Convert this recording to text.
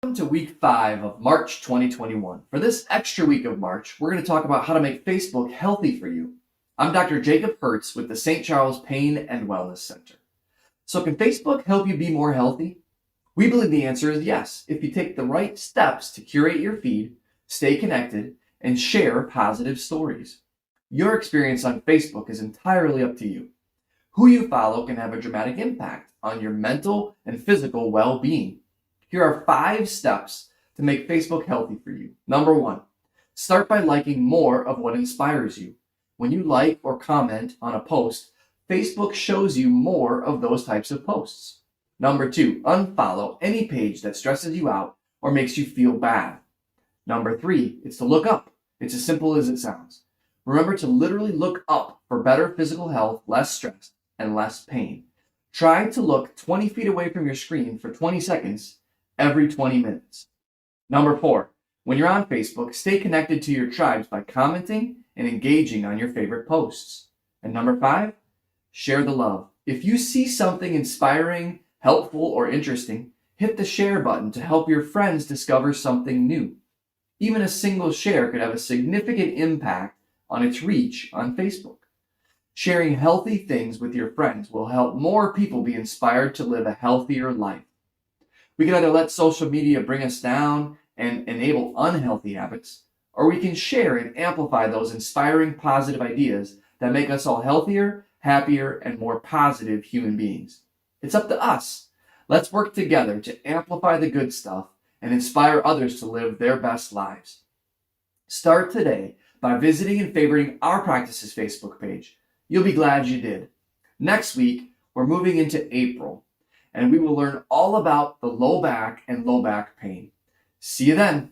Welcome to week 5 of March 2021. For this extra week of March, we're going to talk about how to make Facebook healthy for you. I'm Dr. Jacob Hertz with the St. Charles Pain and Wellness Center. So can Facebook help you be more healthy? We believe the answer is yes, if you take the right steps to curate your feed, stay connected, and share positive stories. Your experience on Facebook is entirely up to you. Who you follow can have a dramatic impact on your mental and physical well-being. Here are 5 steps to make Facebook healthy for you. Number 1, start by liking more of what inspires you. When you like or comment on a post, Facebook shows you more of those types of posts. Number 2, unfollow any page that stresses you out or makes you feel bad. Number 3, it's to look up. It's as simple as it sounds. Remember to literally look up for better physical health, less stress, and less pain. Try to look 20 feet away from your screen for 20 seconds every 20 minutes. Number 4, when you're on Facebook, stay connected to your tribes by commenting and engaging on your favorite posts. And number 5, share the love. If you see something inspiring, helpful, or interesting, hit the share button to help your friends discover something new. Even a single share could have a significant impact on its reach on Facebook. Sharing healthy things with your friends will help more people be inspired to live a healthier life. We can either let social media bring us down and enable unhealthy habits, or we can share and amplify those inspiring positive ideas that make us all healthier, happier, and more positive human beings. It's up to us. Let's work together to amplify the good stuff and inspire others to live their best lives. Start today by visiting and favoriting our Practices Facebook page. You'll be glad you did. Next week, we're moving into April, and we will learn all about the low back and low back pain. See you then.